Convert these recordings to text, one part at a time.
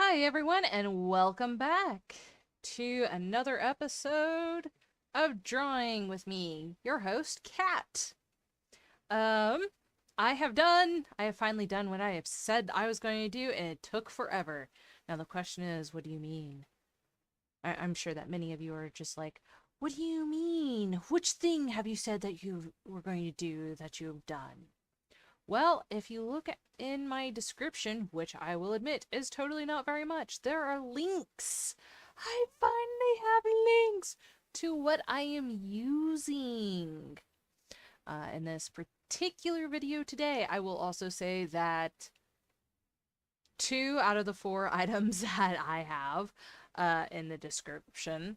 Hi, everyone, and welcome back to another episode of Drawing with me, your host, Kat. Um, I have finally done what I have said I was going to do, and it took forever. Now, the question is, what do you mean? I'm sure that many of you are just like, what do you mean? Which thing have you said that you were going to do that you've done? Well, if you look in my description, which I will admit is totally not very much, there are links. I finally have links to what I am using. In this particular video today, I will also say that 2 out of the 4 items that I have in the description,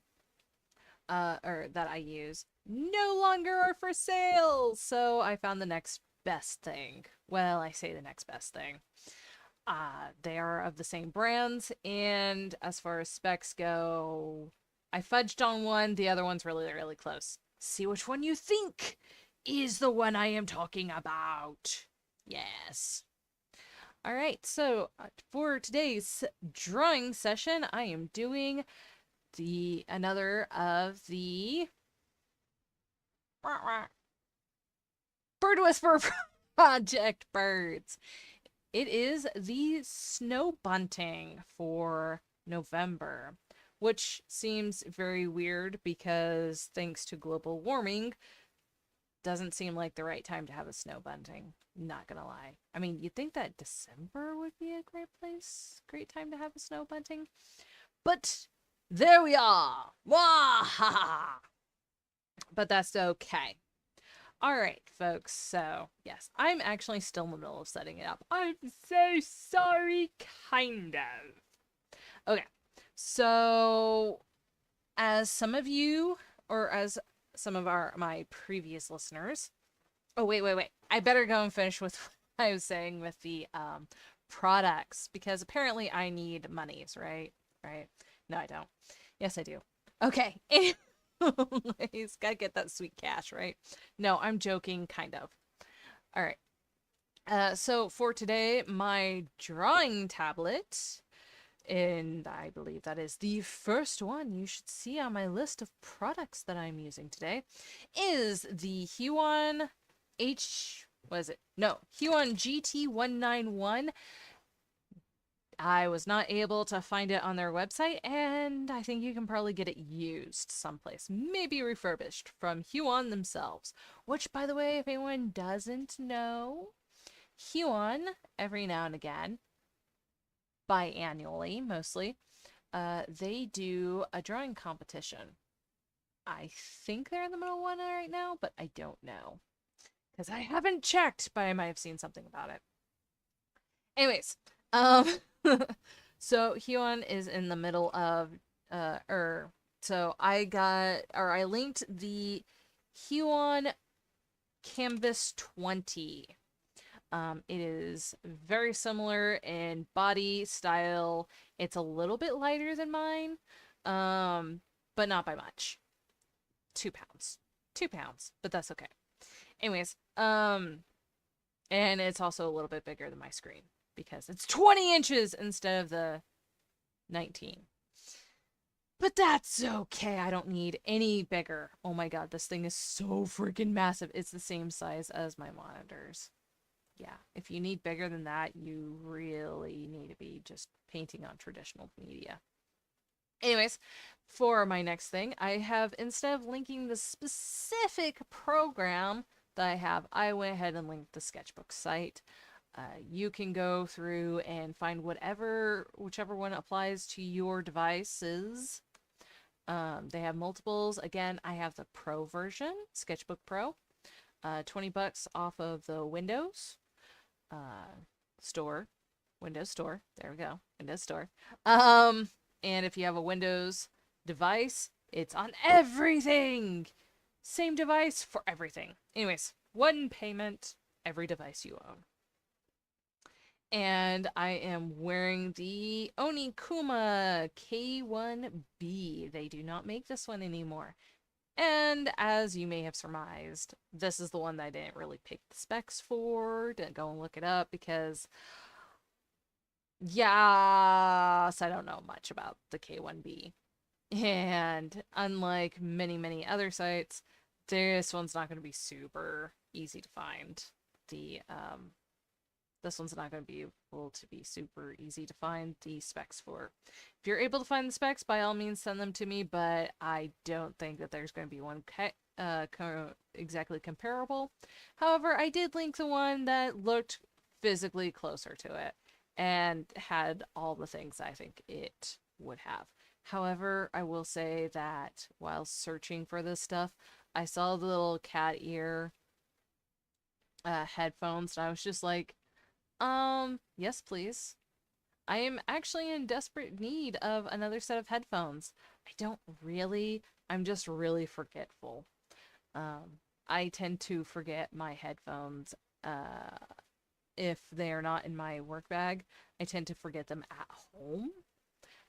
or that I use, no longer are for sale. So I found the next best thing. Well, I say the next best thing. They are of the same brands, and as far as specs go, I fudged on one. The other one's really, really close. See which one you think is the one I am talking about. Yes. All right, so for today's drawing session, I am doing another of the Bird Whisperer Project birds. It is the snow bunting for November, which seems very weird because thanks to global warming, doesn't seem like the right time to have a snow bunting. Not gonna lie. I mean, you'd think that December would be a great time to have a snow bunting. But there we are. Wah! But that's okay. All right, folks. So, yes, I'm actually still in the middle of setting it up. I'm so sorry, kind of. Okay. So, as some of you, or as some of my previous listeners, oh, wait. I better go and finish with what I was saying with the products, because apparently I need monies, right? Right? No, I don't. Yes, I do. Okay. He's gotta get that sweet cash, right? No, I'm joking, kind of. All right. So for today, my drawing tablet, and I believe that is the first one you should see on my list of products that I'm using today, is the Huon Huon GT191. I was not able to find it on their website, and I think you can probably get it used someplace, maybe refurbished from Huon themselves. Which, by the way, if anyone doesn't know, Huon, every now and again, biannually mostly, they do a drawing competition. I think they're in the middle of one right now, but I don't know. Because I haven't checked, but I might have seen something about it. Anyways, so Huon is in the middle of so I linked the Huon Canvas 20. It is very similar in body style. It's a little bit lighter than mine, but not by much. 2 pounds. 2 pounds, but that's okay. Anyways, and it's also a little bit bigger than my screen because it's 20 inches instead of the 19. But that's okay. I don't need any bigger. Oh my god, this thing is so freaking massive. It's the same size as my monitors. Yeah, if you need bigger than that, you really need to be just painting on traditional media. Anyways, for my next thing, I have, instead of linking the specific program that I went ahead and linked the sketchbook site. You can go through and find whichever one applies to your devices. They have multiples. Again, I have the Pro version, Sketchbook Pro. $20 off of the Windows store. Windows Store. There we go. Windows Store. And if you have a Windows device, it's on everything. Same device for everything. Anyways, one payment, every device you own. And I am wearing the Onikuma K1B. They do not make this one anymore. And as you may have surmised, this is the one that I didn't really pick the specs for. Didn't go and look it up because Yes, I don't know much about the K1B. And unlike many, many other sites, this one's not going to be super easy to find. The This one's not going to be able to be super easy to find the specs for. If you're able to find the specs, by all means send them to me, but I don't think that there's going to be one exactly comparable. However, I did link the one that looked physically closer to it and had all the things I think it would have. However, I will say that while searching for this stuff, I saw the little cat ear headphones, and I was just like, yes, please. I am actually in desperate need of another set of headphones. I don't really, I'm just really forgetful. Um, I tend to forget my headphones if they are not in my work bag. I tend to forget them at home.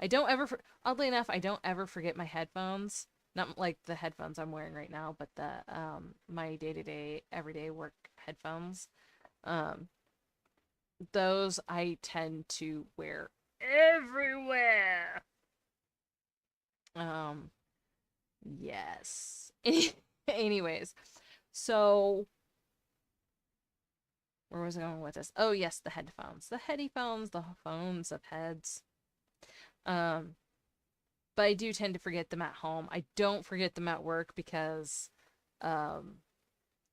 I don't ever, oddly enough, I don't ever forget my headphones. Not like the headphones I'm wearing right now, but the my day-to-day, everyday work headphones. Um, those I tend to wear everywhere. Um, yes. Anyways, so where was I going with this? Oh, yes, the headphones. The headphones, the phones of heads. Um, but I do tend to forget them at home. I don't forget them at work because, um,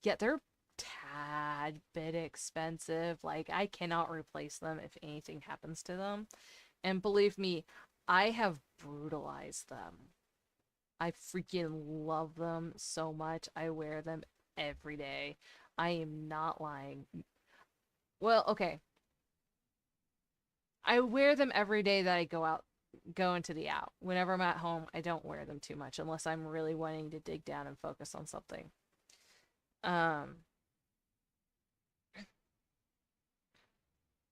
yeah, they're tad bit expensive. Like, I cannot replace them if anything happens to them. And believe me, I have brutalized them. I freaking love them so much. I wear them every day. I am not lying. Well, okay. I wear them every day that I go into the out. Whenever I'm at home, I don't wear them too much unless I'm really wanting to dig down and focus on something. Um,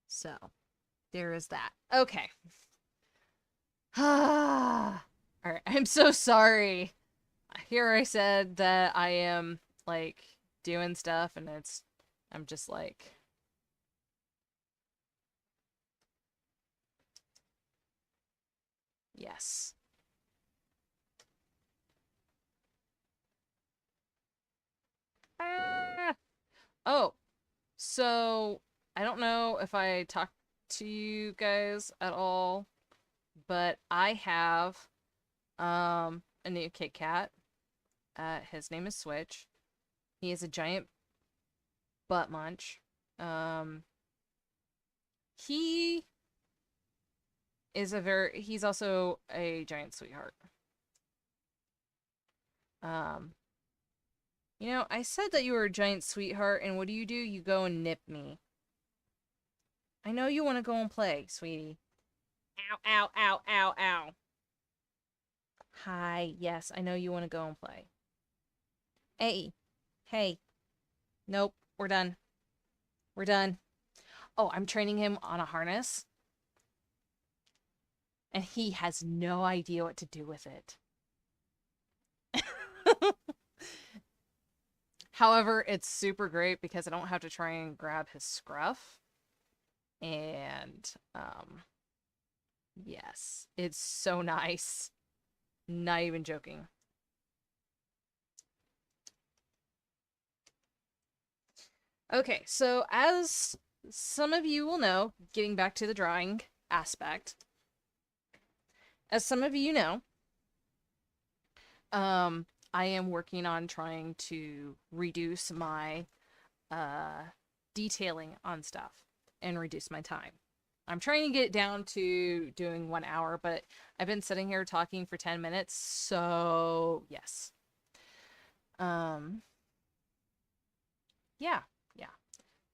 so there is that. Okay. All right. I'm so sorry. Here I said that I am like doing stuff and I'm just like, yes. Ah! Oh, so I don't know if I talked to you guys at all, but I have a new Kit Kat. His name is Switch. He is a giant butt munch. Um, he he's also a giant sweetheart. Um, I said that you were a giant sweetheart, and what do? You go and nip me. I know you want to go and play, sweetie. Ow, ow, ow, ow, ow. Hi, yes, I know you want to go and play. Hey, hey. Nope, we're done. We're done. Oh, I'm training him on a harness, and he has no idea what to do with it. However, it's super great because I don't have to try and grab his scruff. And, yes, it's so nice. Not even joking. Okay, so as some of you will know, getting back to the drawing aspect, as some of you know, I am working on trying to reduce my detailing on stuff and reduce my time. I'm trying to get down to doing 1 hour, but I've been sitting here talking for 10 minutes, so yes. Um, yeah, yeah.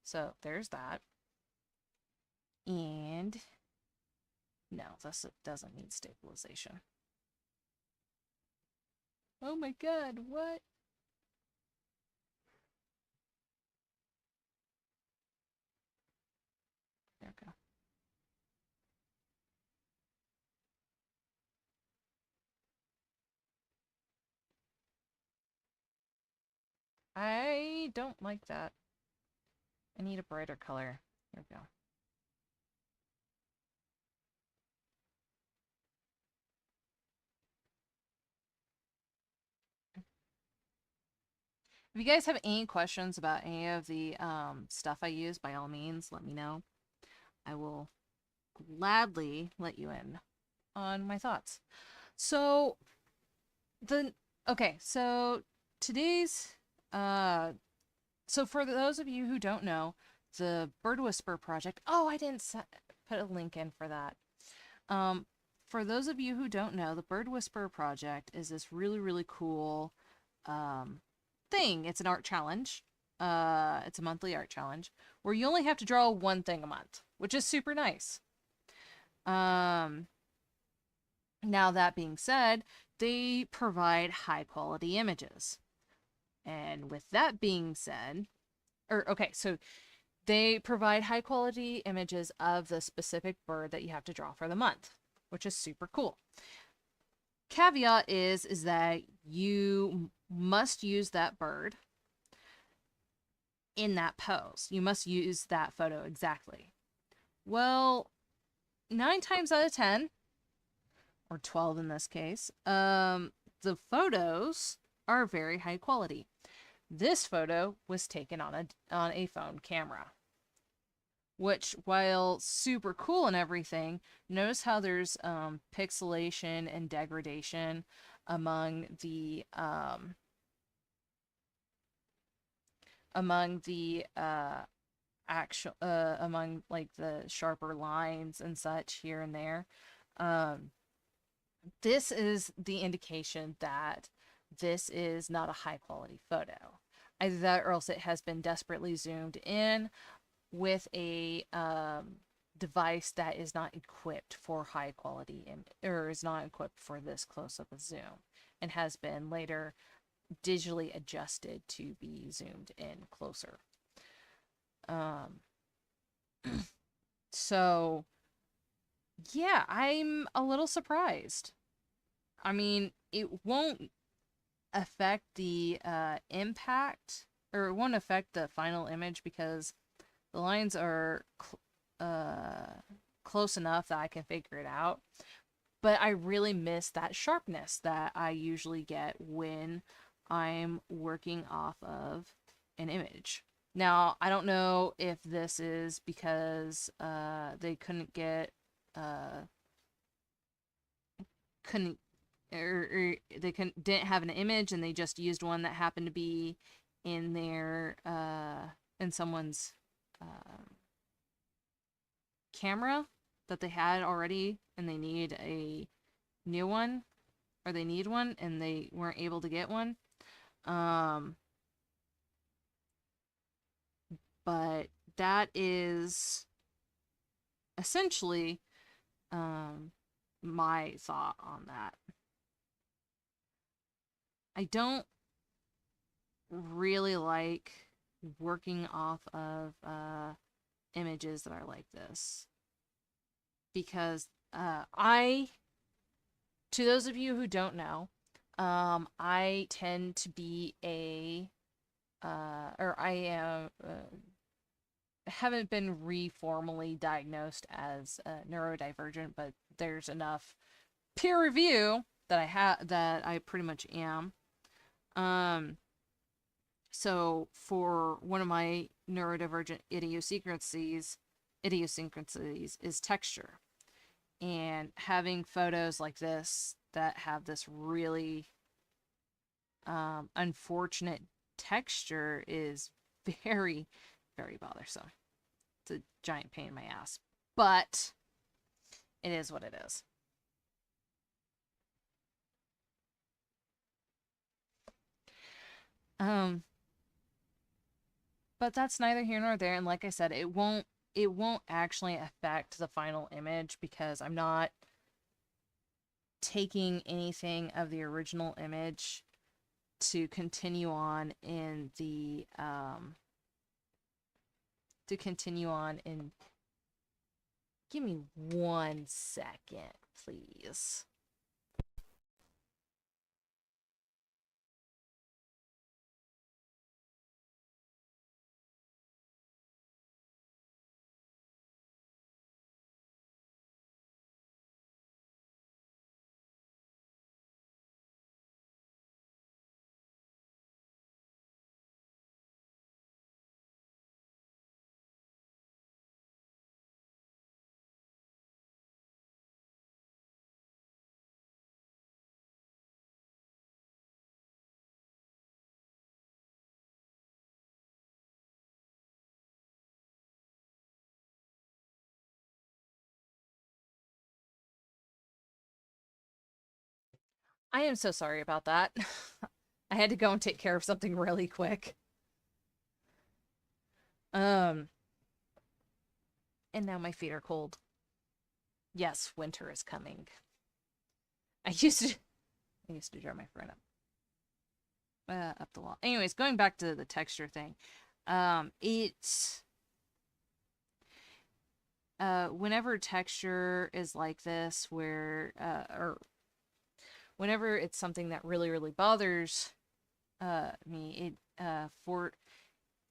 So there's that. And no, this doesn't need stabilization. Oh my god, what? There we go. I don't like that. I need a brighter color. Here we go. If you guys have any questions about any of the stuff I use, by all means, let me know. I will gladly let you in on my thoughts. So so today's so for those of you who don't know, the Bird Whisperer project. Oh, I didn't put a link in for that. For those of you who don't know, the Bird Whisperer project is this really, really cool thing. It's an art challenge. It's a monthly art challenge where you only have to draw one thing a month, which is super nice. Now that being said, they provide high quality images. And with that being said, so they provide high quality images of the specific bird that you have to draw for the month, which is super cool. Caveat is that you must use that bird in that pose. You must use that photo exactly. Well, 9 times out of 10, or 12 in this case, the photos are very high quality. This photo was taken on a phone camera, which, while super cool and everything, notice how there's pixelation and degradation among the actual among like the sharper lines and such here and there. This is the indication that this is not a high quality photo. Either that or else it has been desperately zoomed in with a device that is not equipped for high quality or is not equipped for this close up a zoom and has been later digitally adjusted to be zoomed in closer. So yeah, I'm a little surprised. I mean, it won't affect the impact, or it won't affect the final image because the lines are close enough that I can figure it out. But I really miss that sharpness that I usually get when I'm working off of an image. Now, I don't know if this is because they couldn't get couldn't or they didn't have an image and they just used one that happened to be in their in someone's camera that they had already and they need a new one, or they need one and they weren't able to get one. But that is essentially my thought on that. I don't really like working off of images that are like this because to those of you who don't know, I tend to be haven't been reformally diagnosed as neurodivergent, but there's enough peer review that I pretty much am. So for one of my neurodivergent idiosyncrasies is texture. And having photos like this that have this really unfortunate texture is very, very bothersome. It's a giant pain in my ass. But it is what it is. But that's neither here nor there, and like I said, it won't actually affect the final image because I'm not taking anything of the original image to continue on in the give me 1 second, please. I am so sorry about that. I had to go and take care of something really quick. Um, and now my feet are cold. Yes, winter is coming. I used to draw my friend up the wall. Anyways, going back to the texture thing. It's whenever texture is like this, where or whenever it's something that really really bothers me,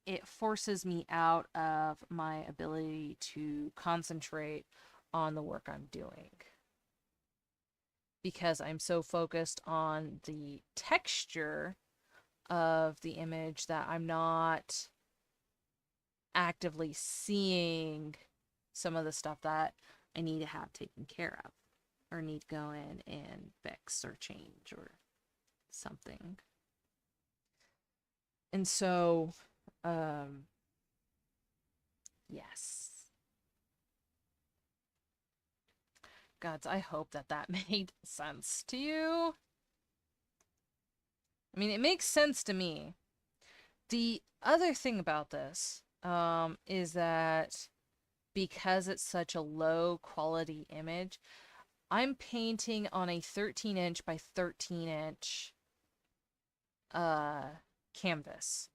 it forces me out of my ability to concentrate on the work I'm doing, because I'm so focused on the texture of the image that I'm not actively seeing some of the stuff that I need to have taken care of or need to go in and fix or change or something. And so, yes. Gods, I hope that that made sense to you. I mean, it makes sense to me. The other thing about this is that because it's such a low quality image, I'm painting on a 13-inch by 13-inch canvas.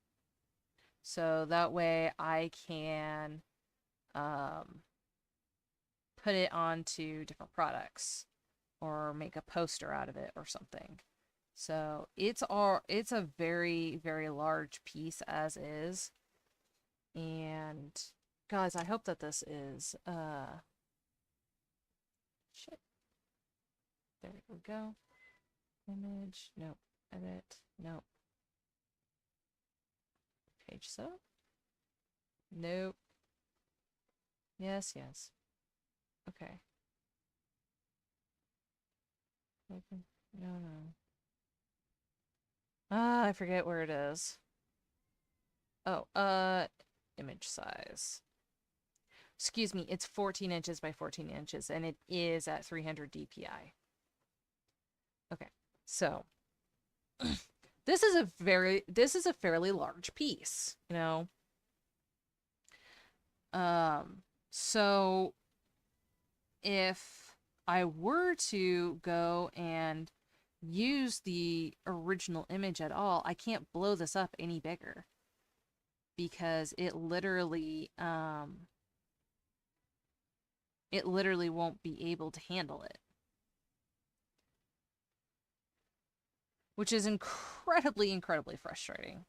So that way I can put it onto different products or make a poster out of it or something. So it's a very, very large piece as is. And guys, I hope that this is shit. There we go. Image, nope. Edit, nope. Page so? Nope. Yes, yes. Okay. Open. No, no. Ah, I forget where it is. Oh, image size. Excuse me, it's 14 inches by 14 inches, and it is at 300 DPI. Okay, so this is a fairly large piece, you know. So if I were to go and use the original image at all, I can't blow this up any bigger because it literally won't be able to handle it. Which is incredibly, incredibly frustrating.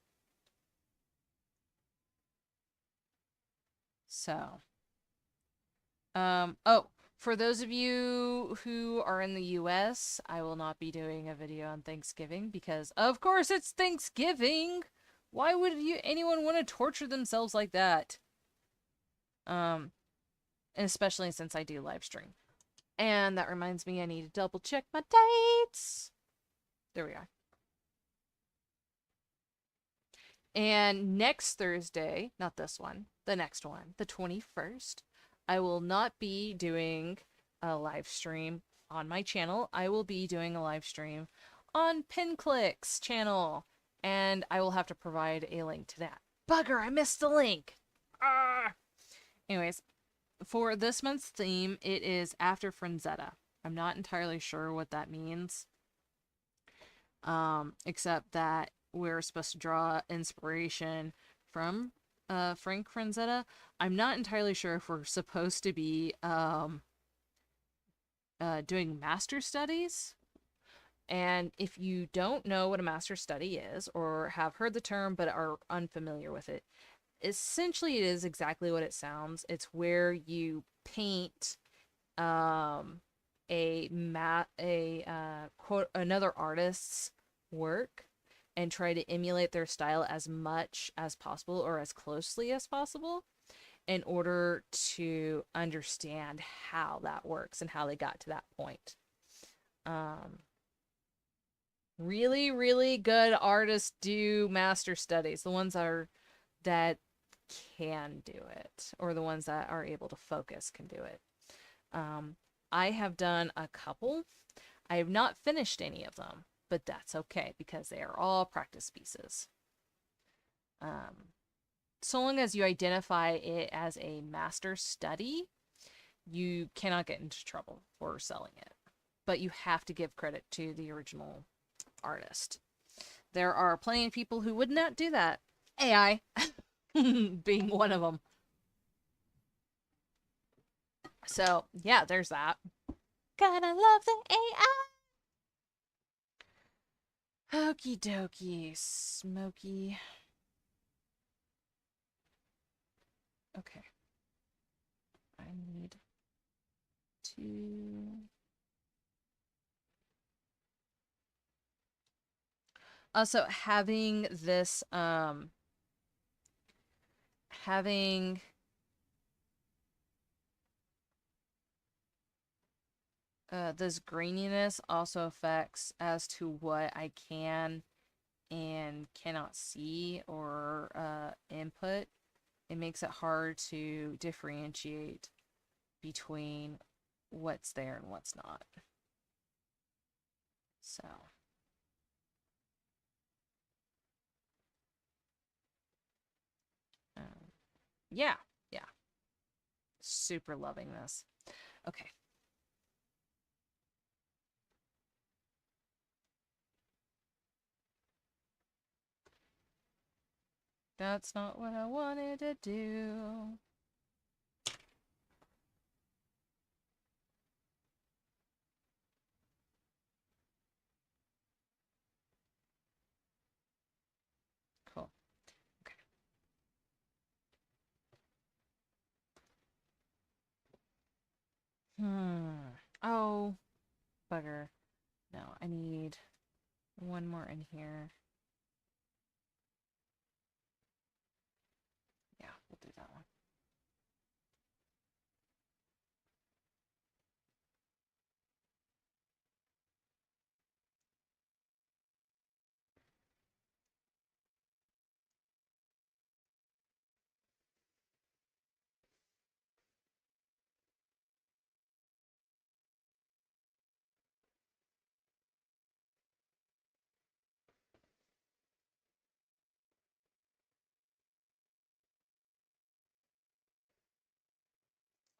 So, oh, for those of you who are in the US, I will not be doing a video on Thanksgiving because, of course, it's Thanksgiving. Why would anyone want to torture themselves like that? And especially since I do live stream. And that reminds me, I need to double check my dates. There we are. And next Thursday, not this one, the next one, the 21st, I will not be doing a live stream on my channel. I will be doing a live stream on PinClick's channel, and I will have to provide a link to that. Bugger, I missed the link! Ah! Anyways, for this month's theme, it is After Frenzietta. I'm not entirely sure what that means, except that we're supposed to draw inspiration from Frank Frenzietta. I'm not entirely sure if we're supposed to be doing master studies. And if you don't know what a master study is, or have heard the term but are unfamiliar with it, essentially it is exactly what it sounds. It's where you paint quote another artist's work and try to emulate their style as much as possible or as closely as possible in order to understand how that works and how they got to that point. Really, really good artists do master studies. The ones that can do it, or the ones that are able to focus can do it. I have done a couple. I have not finished any of them, but that's okay because they are all practice pieces. So long as you identify it as a master study, you cannot get into trouble for selling it. But you have to give credit to the original artist. There are plenty of people who would not do that. AI being one of them. So, yeah, there's that. Gotta love the AI. Okie dokie, smoky. Okay. I need to... Also, having this, having this graininess also affects as to what I can and cannot see or input. It makes it hard to differentiate between what's there and what's not. So, yeah, yeah. Super loving this. Okay. That's not what I wanted to do. Cool. Okay. Oh, bugger. No, I need one more in here. Yeah, we'll do that one.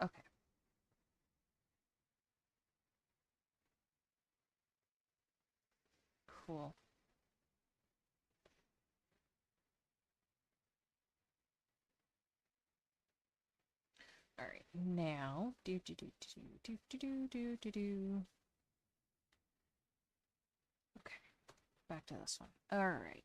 Okay. Cool. All right. Now, do. Okay. Back to this one. All right.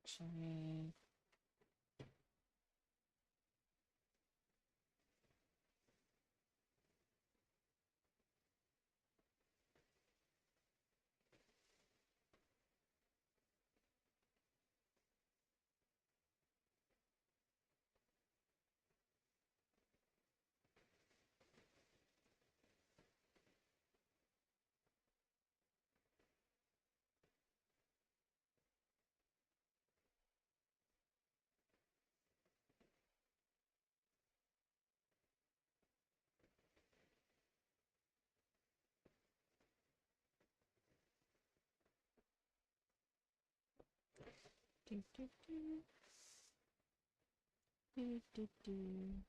Actually, Do, do, do. Do, do, do.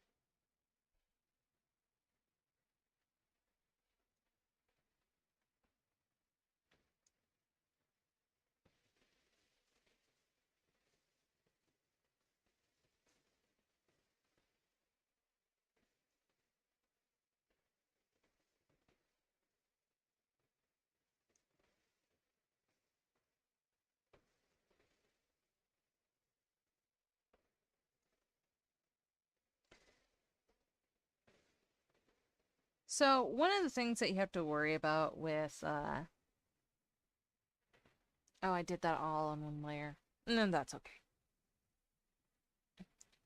So one of the things that you have to worry about with oh, I did that all on one layer. No, that's okay.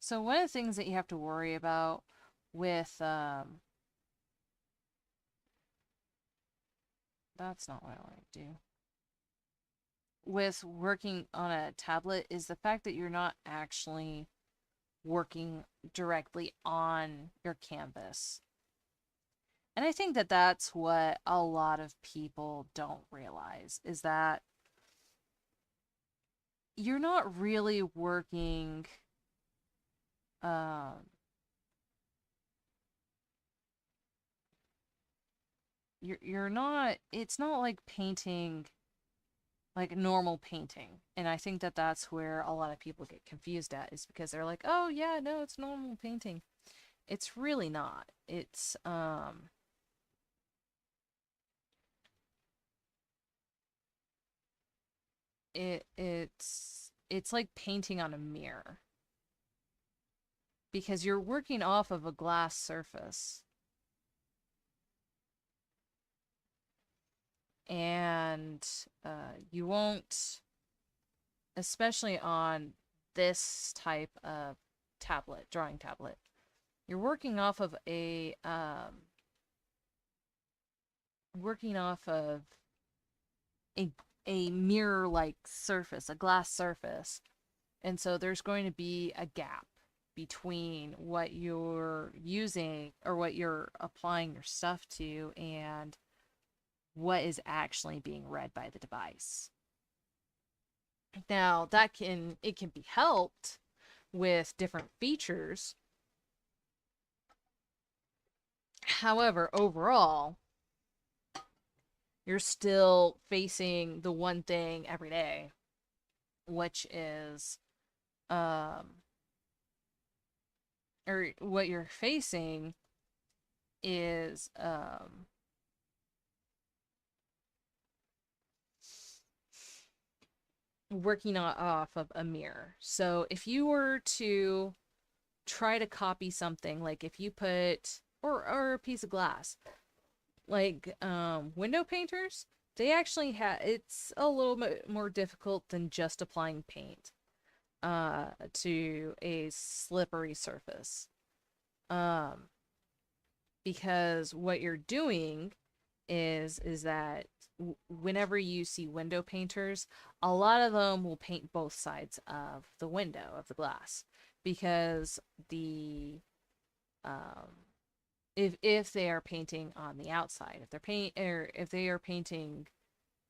So one of the things that you have to worry about with that's not what I want to do. With working on a tablet is the fact that you're not actually working directly on your canvas. And I think that that's what a lot of people don't realize is that you're not really working um you're not it's not like painting like normal painting. And I think that that's where a lot of people get confused at is because they're like, "Oh yeah, no, it's normal painting." It's really not. It's like painting on a mirror because you're working off of a glass surface. And you won't, especially on this type of tablet, drawing tablet, you're working off of a a mirror-like surface, a glass surface. And so there's going to be a gap between what you're using or what you're applying your stuff to and what is actually being read by the device. Now, it can be helped with different features. However, overall, you're still facing the one thing every day, which is or what you're facing is working off of a mirror. So if you were to try to copy something, like if you put or a piece of glass, like window painters, they actually have it's a little bit more difficult than just applying paint to a slippery surface. Um because what you're doing is that whenever you see window painters, a lot of them will paint both sides of the window of the glass because the if they are painting on the outside, if they are painting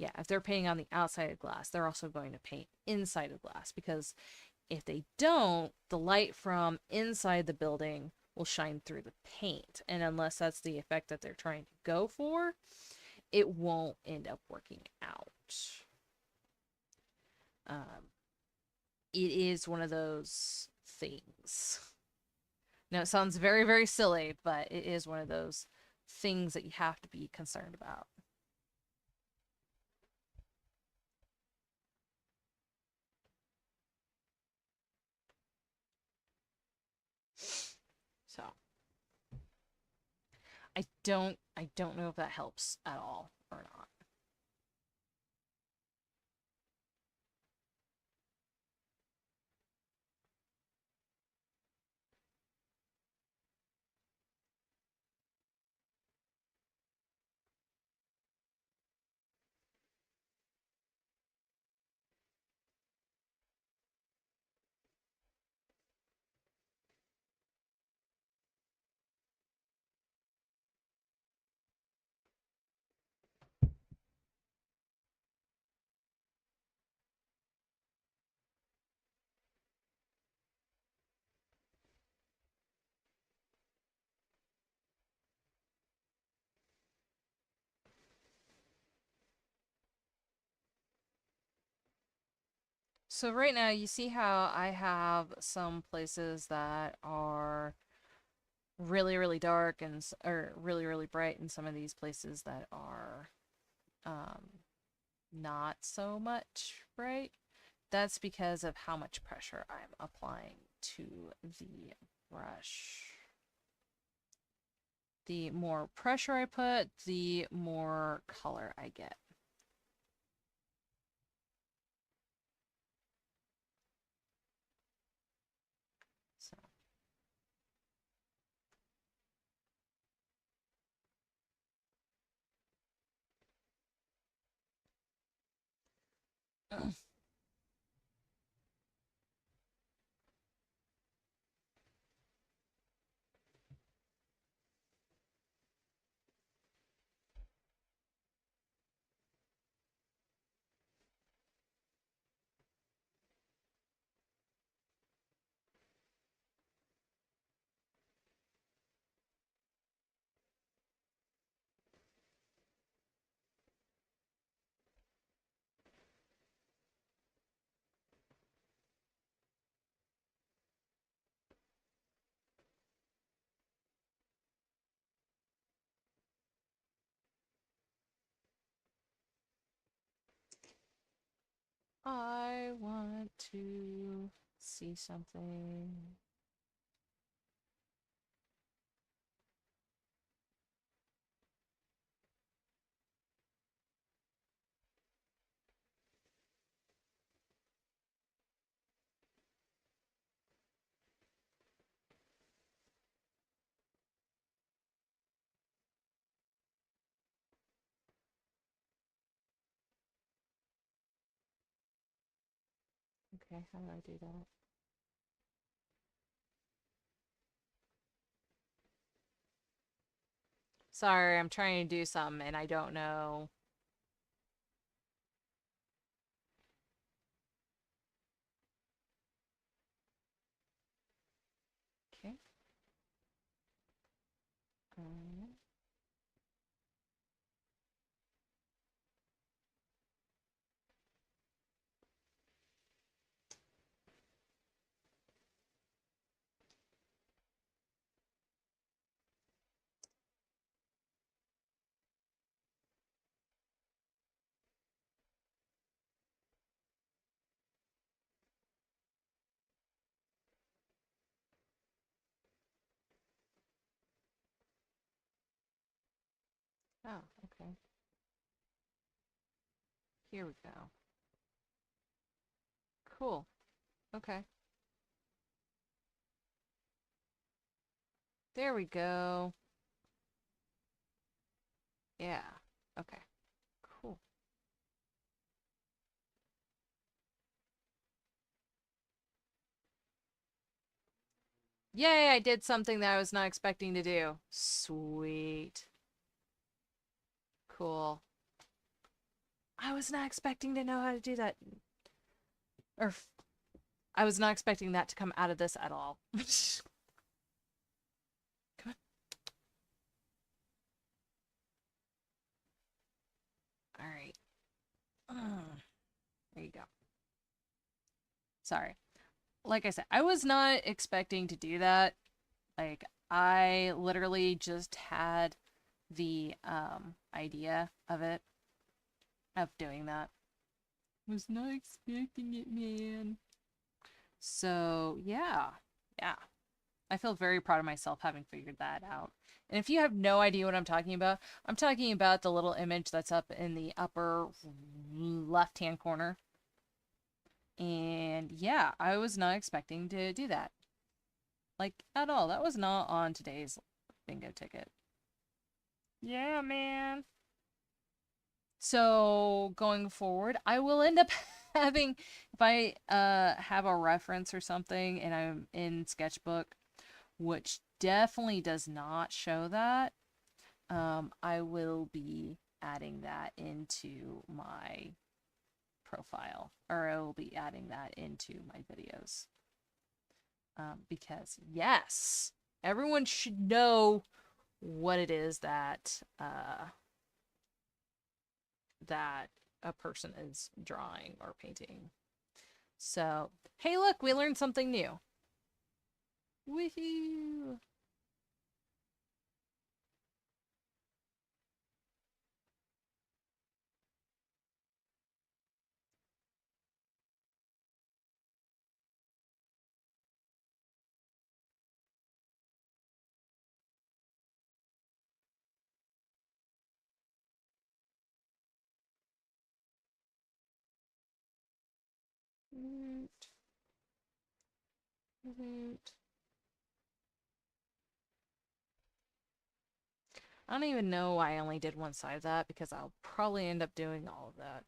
if they're painting on the outside of glass, they're also going to paint inside of glass because if they don't, the light from inside the building will shine through the paint, and unless that's the effect that they're trying to go for, it won't end up working out. Um, it is one of those things. Now, it sounds very, very silly, but it is one of those things that you have to be concerned about. So, I don't know if that helps at all or not. So right now you see how I have some places that are really, really dark and or really, really bright, and some of these places that are not so much bright. That's because of how much pressure I'm applying to the brush. The more pressure I put, the more color I get. So. I want to see something. Okay, how do I do that? Sorry, I'm trying to do something and I don't know. Okay. Um, oh, okay. Here we go. Cool. Okay. There we go. Yeah. Okay. Cool. Yay, I did something that I was not expecting to do. Sweet. Cool. I was not expecting to know how to do that. Or I was not expecting that to come out of this at all. Come on. All right. There you go. Sorry. Like I said, I was not expecting to do that. Like, I literally just had the idea of it, of doing that. Was not expecting it, man. So, yeah. Yeah. I feel very proud of myself having figured that out. And if you have no idea what I'm talking about the little image that's up in the upper left-hand corner. And yeah, I was not expecting to do that. Like, at all. That was not on today's bingo ticket. Yeah, man. So going forward, I will end up having, if I have a reference or something and I'm in Sketchbook, which definitely does not show that, I will be adding that into my profile, or I will be adding that into my videos. Because yes, everyone should know what it is that that a person is drawing or painting. So, hey look, we learned something new. Woohoo! Woot, woot. I don't even know why I only did one side of that, because I'll probably end up doing all of that.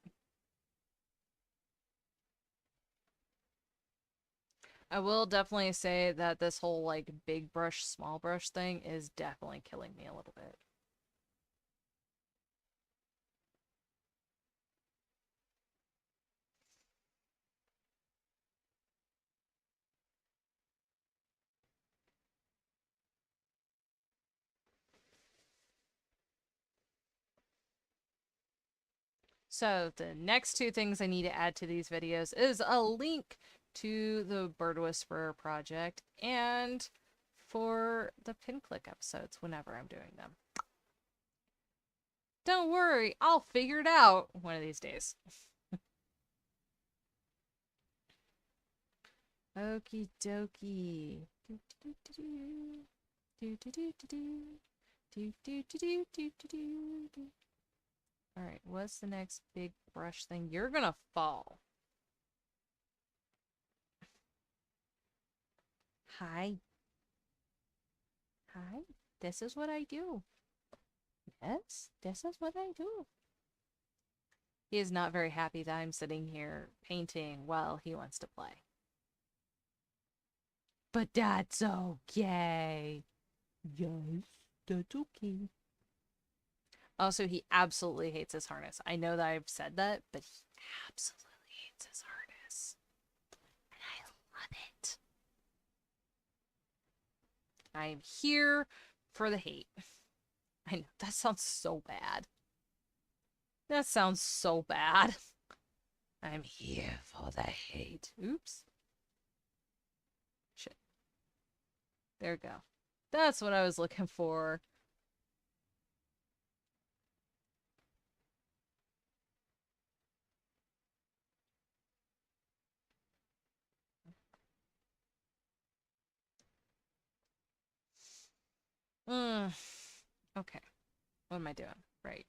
I will definitely say that this whole like big brush, small brush thing is definitely killing me a little bit. So the next two things I need to add to these videos is a link to the Bird Whisperer project and for the pin click episodes whenever I'm doing them. Don't worry, I'll figure it out one of these days. Okie dokie. Alright, what's the next big brush thing? You're gonna fall. Hi. Hi. This is what I do. Yes, this is what I do. He is not very happy that I'm sitting here painting while he wants to play. But that's okay. Yes, that's okay. Also, he absolutely hates his harness. I know that I've said that, but he absolutely hates his harness. And I love it. I am here for the hate. I know, that sounds so bad. That sounds so bad. I'm here for the hate. Oops. Shit. There we go. That's what I was looking for. Okay. What am I doing? Right.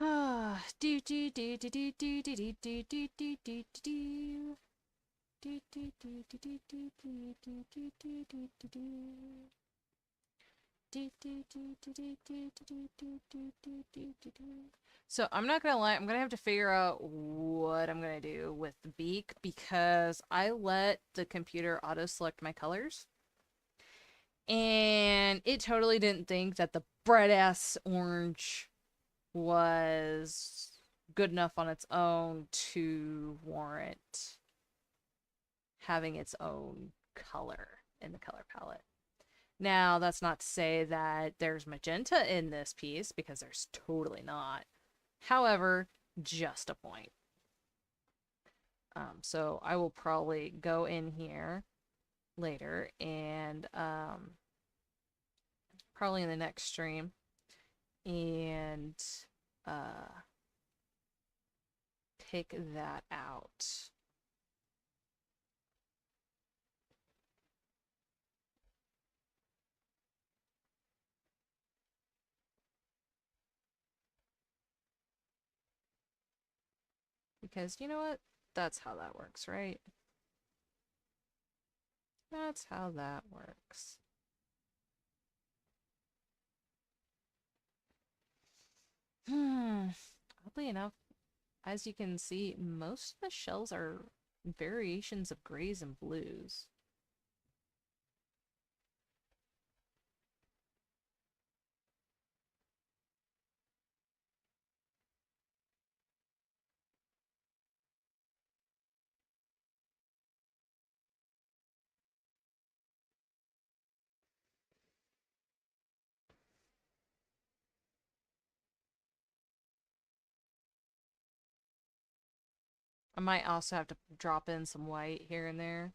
Ah, do do do do do do do do do do do do do. Do do do do do do do do do do do do do. So I'm not gonna lie, I'm gonna have to figure out what I'm gonna do with the beak because I let the computer auto select my colors and it totally didn't think that the bright ass orange was good enough on its own to warrant having its own color in the color palette. Now, that's not to say that there's magenta in this piece, because there's totally not. However, just a point. So I will probably go in here later and probably in the next stream and pick that out. because you know what? That's how that works, right? That's how that works. Oddly enough, as you can see, most of the shells are variations of grays and blues. I might also have to drop in some white here and there.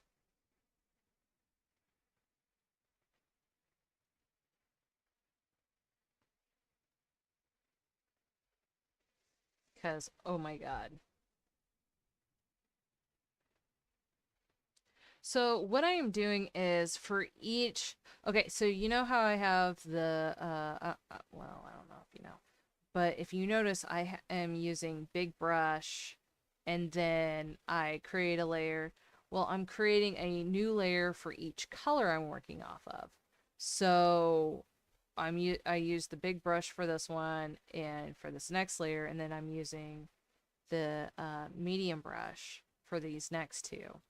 Because, oh my god. So what I am doing is for each... Okay, so you know how I have the... well, I don't know if you know. But if you notice, I am using big brush and then I create a layer. Well, I'm creating a new layer for each color I'm working off of. So I use the big brush for this one and for this next layer, and then I'm using the medium brush for these next two.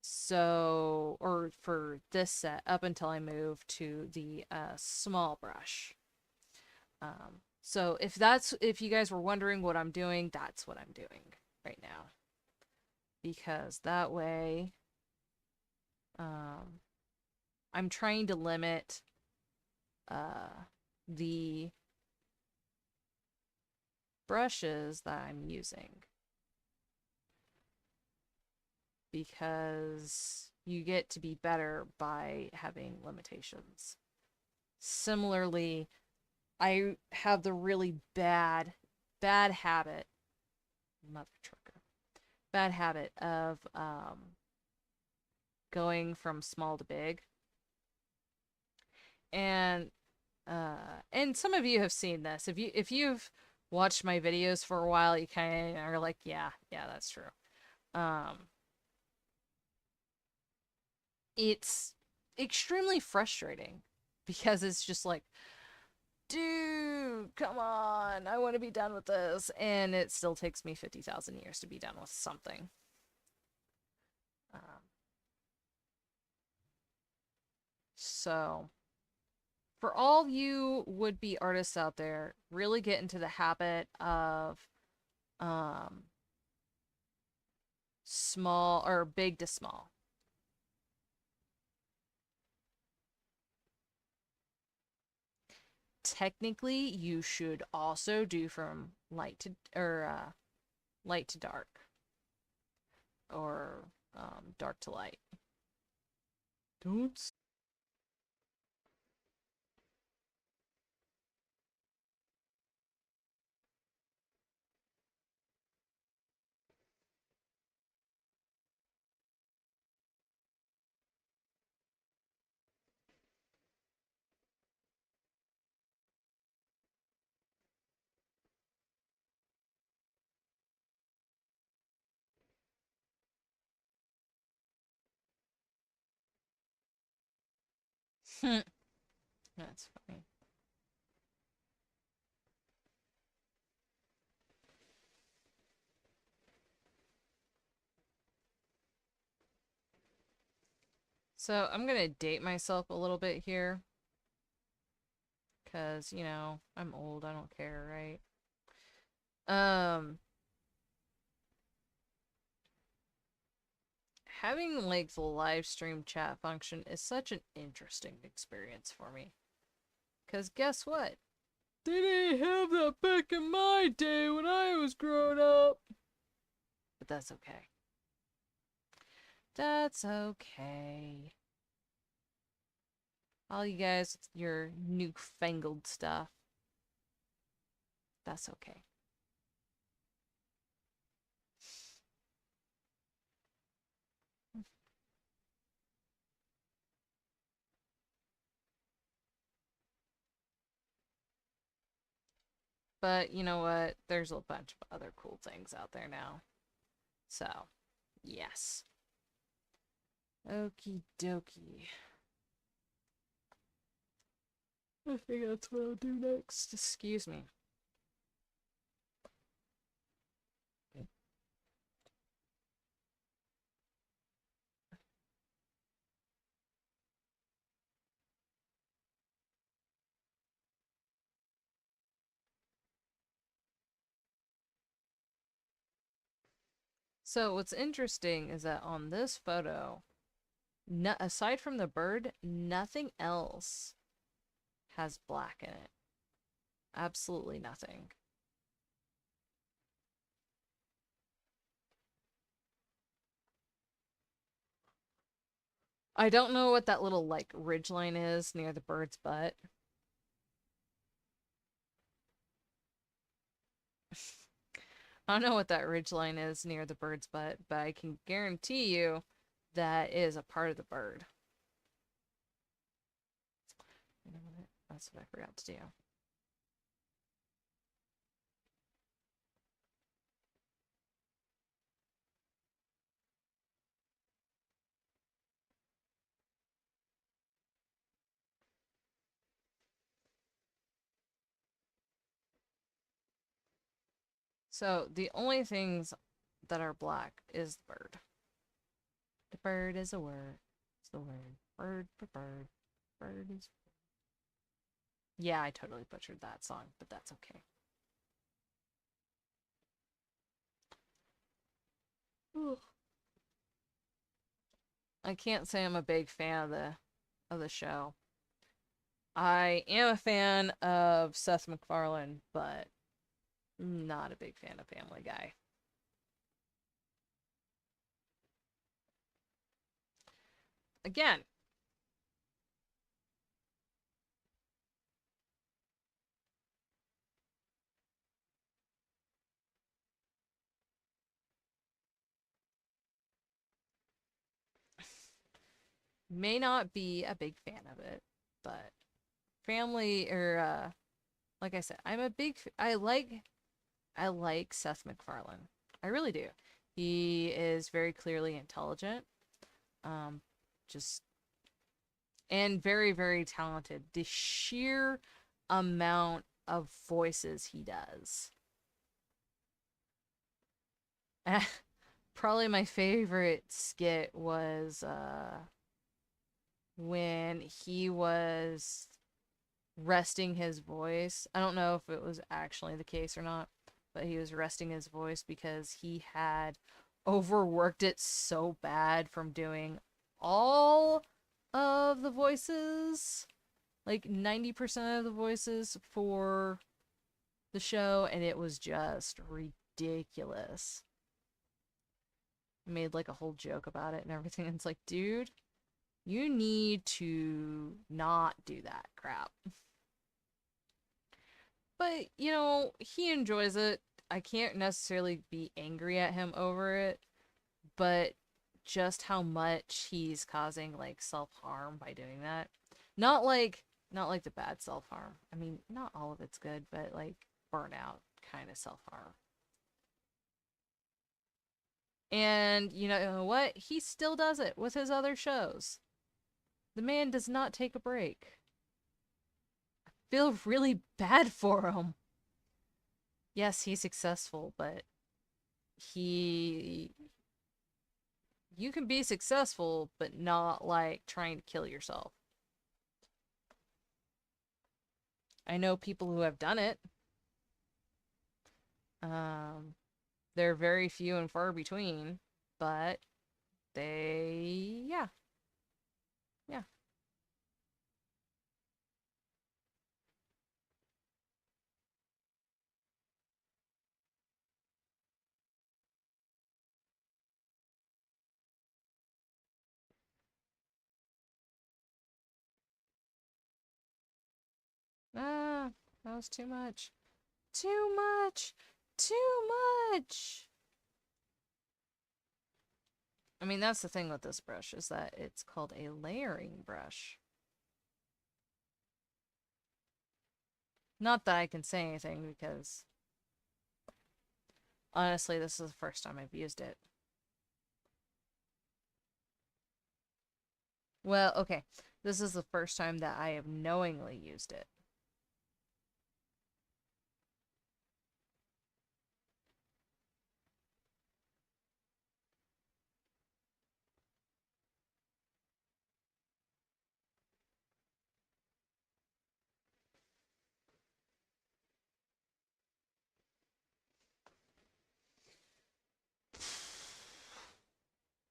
So, or for this set up until I move to the small brush. So if you guys were wondering what I'm doing, that's what I'm doing right now. Because that way, I'm trying to limit the brushes that I'm using. Because you get to be better by having limitations. Similarly, I have the really bad habit, mother trucker, bad habit of going from small to big. And some of you have seen this. If you've watched my videos for a while, you kind of are like, yeah, that's true. It's extremely frustrating because it's just like, dude, come on, I want to be done with this. And it still takes me 50,000 years to be done with something. So, for all you would-be artists out there, really get into the habit of small or big to small. Technically, you should also do from light to dark, or dark to light. Don't. That's funny. So I'm gonna date myself a little bit here. Because, you know, I'm old, I don't care, right? Having like the live stream chat function is such an interesting experience for me. Because guess what? They didn't have that back in my day when I was growing up. But that's okay. That's okay. All you guys with your newfangled stuff. That's okay. But you know what? There's a bunch of other cool things out there now. So, yes. Okie dokie. I think that's what I'll do next. Excuse me. So what's interesting is that on this photo, aside from the bird, nothing else has black in it. Absolutely nothing. I don't know what that little like ridgeline is near the bird's butt. I don't know what that ridgeline is near the bird's butt, but I can guarantee you that is a part of the bird. You know what? That's what I forgot to do. So the only things that are black is the bird. The bird is a word. It's the word. Bird for bird. Bird is. Yeah, I totally butchered that song, but that's okay. Ugh. I can't say I'm a big fan of the show. I am a fan of Seth MacFarlane, but not a big fan of Family Guy. Again, may not be a big fan of it, but Family or like I said, I like Seth MacFarlane. I really do. He is very clearly intelligent. Um, just and very, very talented. The sheer amount of voices he does. Probably my favorite skit was when he was resting his voice. I don't know if it was actually the case or not, but he was resting his voice because he had overworked it so bad from doing all of the voices, like 90% of the voices for the show, and it was just ridiculous. I made like a whole joke about it and everything. And it's like, dude, you need to not do that crap. But, you know, he enjoys it. I can't necessarily be angry at him over it, but just how much he's causing like self-harm by doing that. Not like the bad self-harm. I mean, not all of it's good, but like burnout kind of self-harm. And you know what? He still does it with his other shows. The man does not take a break. I feel really bad for him. Yes, he's successful, but he you can be successful but not like trying to kill yourself. I know people who have done it. Um they're very few and far between, but yeah. Yeah. Ah, that was too much. Too much. Too much. I mean, that's the thing with this brush is that it's called a layering brush. Not that I can say anything because honestly, this is the first time I've used it. Well, okay. This is the first time that I have knowingly used it.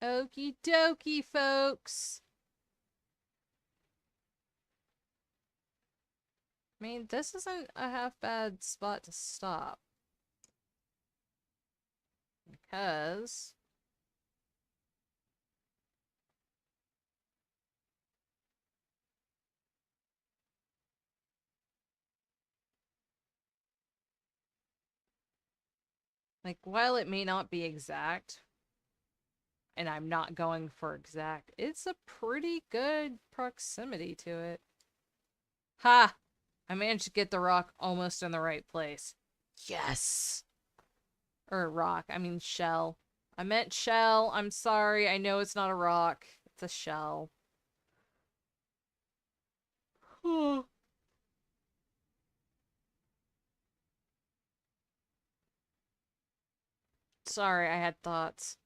Okie dokie, folks. I mean, this isn't a half bad spot to stop. Because like, while it may not be exact, and I'm not going for exact, it's a pretty good proximity to it. Ha! I managed to get the rock almost in the right place. Yes! Or rock, I mean shell. I meant shell. I'm sorry. I know it's not a rock. It's a shell. Sorry, I had thoughts.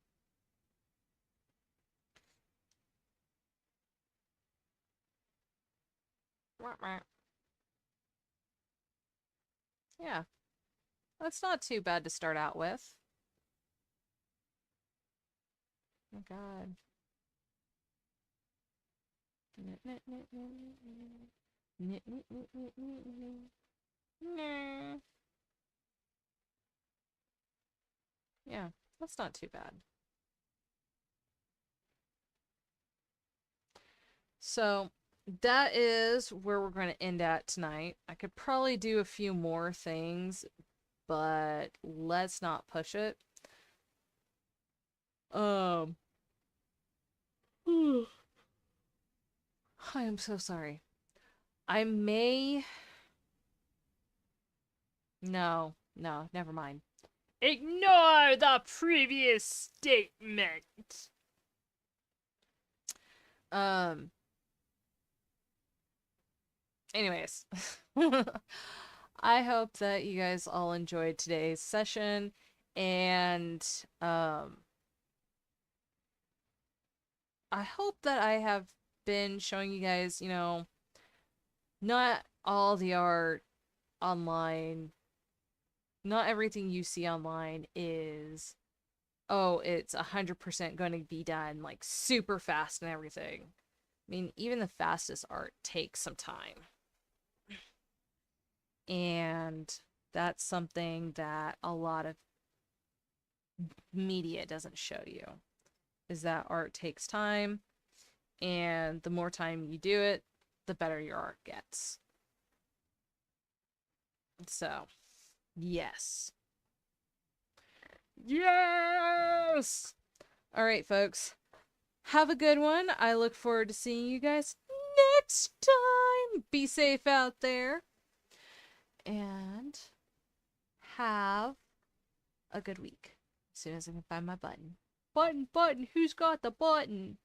Yeah, that's not too bad to start out with. Oh god. Yeah, that's not too bad. So that is where we're going to end at tonight. I could probably do a few more things, but let's not push it. Um, I am so sorry. I may. No, no, never mind. Ignore the previous statement. Um, anyways, I hope that you guys all enjoyed today's session and I hope that I have been showing you guys, not all the art online, not everything you see online is, oh, it's 100% going to be done like super fast and everything. I mean, even the fastest art takes some time. And that's something that a lot of media doesn't show you, is that art takes time, and the more time you do it, the better your art gets. So, yes. Yes! All right, folks. Have a good one. I look forward to seeing you guys next time. Be safe out there. And have a good week. As soon as I can find my button. Button, button. Who's got the button?